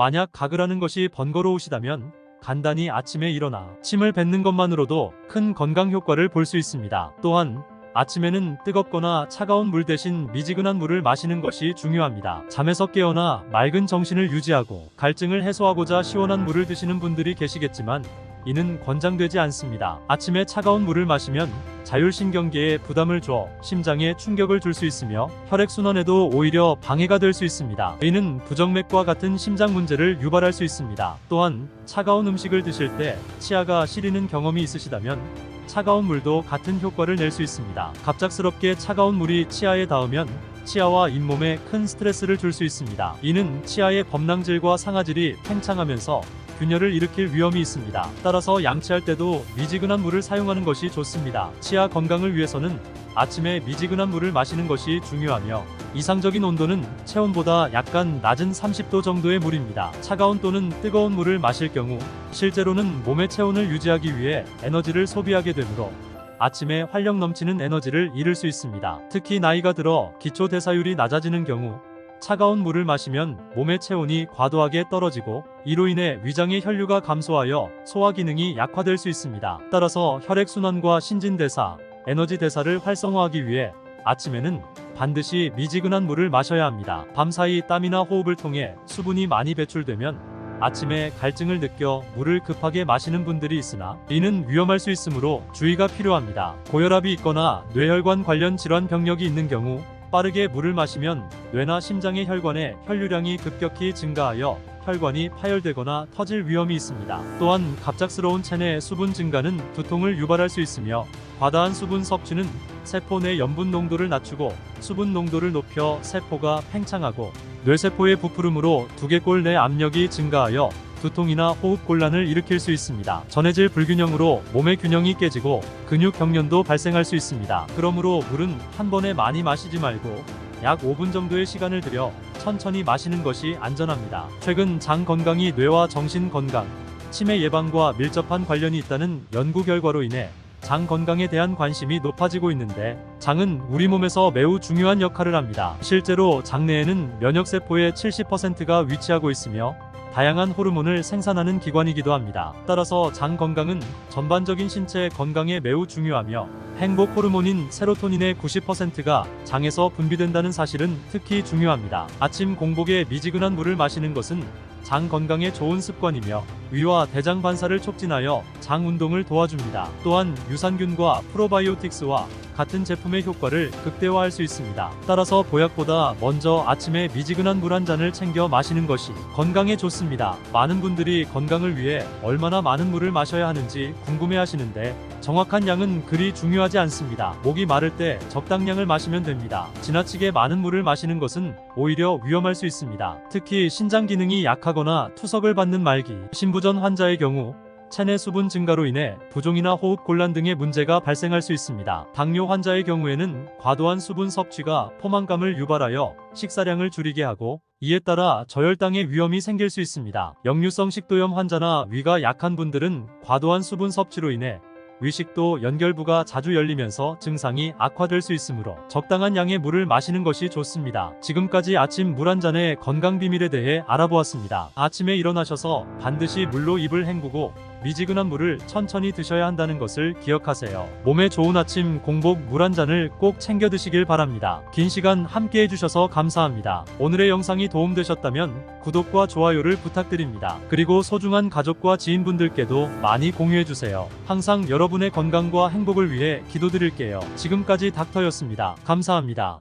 만약 가글하는 것이 번거로우시다면 간단히 아침에 일어나 침을 뱉는 것만으로도 큰 건강 효과를 볼 수 있습니다. 또한 아침에는 뜨겁거나 차가운 물 대신 미지근한 물을 마시는 것이 중요합니다. 잠에서 깨어나 맑은 정신을 유지하고 갈증을 해소하고자 시원한 물을 드시는 분들이 계시겠지만 이는 권장되지 않습니다. 아침에 차가운 물을 마시면 자율신경계에 부담을 줘 심장에 충격을 줄 수 있으며 혈액순환에도 오히려 방해가 될 수 있습니다. 이는 부정맥과 같은 심장 문제를 유발할 수 있습니다. 또한 차가운 음식을 드실 때 치아가 시리는 경험이 있으시다면 차가운 물도 같은 효과를 낼 수 있습니다. 갑작스럽게 차가운 물이 치아에 닿으면 치아와 잇몸에 큰 스트레스를 줄 수 있습니다. 이는 치아의 범랑질과 상아질이 팽창하면서 균열을 일으킬 위험이 있습니다. 따라서 양치할 때도 미지근한 물을 사용하는 것이 좋습니다. 치아 건강을 위해서는 아침에 미지근한 물을 마시는 것이 중요하며 이상적인 온도는 체온보다 약간 낮은 30도 정도의 물입니다. 차가운 또는 뜨거운 물을 마실 경우 실제로는 몸의 체온을 유지하기 위해 에너지를 소비하게 되므로 아침에 활력 넘치는 에너지를 잃을 수 있습니다. 특히 나이가 들어 기초 대사율이 낮아지는 경우 차가운 물을 마시면 몸의 체온이 과도하게 떨어지고 이로 인해 위장의 혈류가 감소하여 소화 기능이 약화될 수 있습니다. 따라서 혈액순환과 신진대사, 에너지 대사를 활성화하기 위해 아침에는 반드시 미지근한 물을 마셔야 합니다. 밤사이 땀이나 호흡을 통해 수분이 많이 배출되면 아침에 갈증을 느껴 물을 급하게 마시는 분들이 있으나 이는 위험할 수 있으므로 주의가 필요합니다. 고혈압이 있거나 뇌혈관 관련 질환 병력이 있는 경우 빠르게 물을 마시면 뇌나 심장의 혈관의 혈류량이 급격히 증가하여 혈관이 파열되거나 터질 위험이 있습니다. 또한 갑작스러운 체내 수분 증가는 두통을 유발할 수 있으며 과다한 수분 섭취는 세포 내 염분 농도를 낮추고 수분 농도를 높여 세포가 팽창하고 뇌세포의 부풀음으로 두개골 내 압력이 증가하여 두통이나 호흡 곤란을 일으킬 수 있습니다. 전해질 불균형으로 몸의 균형이 깨지고 근육 경련도 발생할 수 있습니다. 그러므로 물은 한 번에 많이 마시지 말고 약 5분 정도의 시간을 들여 천천히 마시는 것이 안전합니다. 최근 장 건강이 뇌와 정신 건강, 치매 예방과 밀접한 관련이 있다는 연구 결과로 인해 장 건강에 대한 관심이 높아지고 있는데 장은 우리 몸에서 매우 중요한 역할을 합니다. 실제로 장 내에는 면역세포의 70%가 위치하고 있으며 다양한 호르몬을 생산하는 기관이기도 합니다. 따라서 장 건강은 전반적인 신체 건강에 매우 중요하며 행복 호르몬인 세로토닌의 90%가 장에서 분비된다는 사실은 특히 중요합니다. 아침 공복에 미지근한 물을 마시는 것은 장 건강에 좋은 습관이며 위와 대장 반사를 촉진하여 장 운동을 도와줍니다. 또한 유산균과 프로바이오틱스와 같은 제품의 효과를 극대화할 수 있습니다. 따라서 보약보다 먼저 아침에 미지근한 물 한 잔을 챙겨 마시는 것이 건강에 좋습니다. 많은 분들이 건강을 위해 얼마나 많은 물을 마셔야 하는지 궁금해하시는데 정확한 양은 그리 중요하지 않습니다. 목이 마를 때 적당량을 마시면 됩니다. 지나치게 많은 물을 마시는 것은 오히려 위험할 수 있습니다. 특히 신장 기능이 약하거나 투석을 받는 말기, 신부전 환자의 경우 체내 수분 증가로 인해 부종이나 호흡 곤란 등의 문제가 발생할 수 있습니다. 당뇨 환자의 경우에는 과도한 수분 섭취가 포만감을 유발하여 식사량을 줄이게 하고 이에 따라 저혈당의 위험이 생길 수 있습니다. 역류성 식도염 환자나 위가 약한 분들은 과도한 수분 섭취로 인해 위식도 연결부가 자주 열리면서 증상이 악화될 수 있으므로 적당한 양의 물을 마시는 것이 좋습니다. 지금까지 아침 물 한 잔의 건강 비밀에 대해 알아보았습니다. 아침에 일어나셔서 반드시 물로 입을 헹구고 미지근한 물을 천천히 드셔야 한다는 것을 기억하세요. 몸에 좋은 아침 공복 물 한 잔을 꼭 챙겨 드시길 바랍니다. 긴 시간 함께 해주셔서 감사합니다. 오늘의 영상이 도움되셨다면 구독과 좋아요를 부탁드립니다. 그리고 소중한 가족과 지인분들께도 많이 공유해주세요. 항상 여러분의 건강과 행복을 위해 기도드릴게요. 지금까지 닥터였습니다. 감사합니다.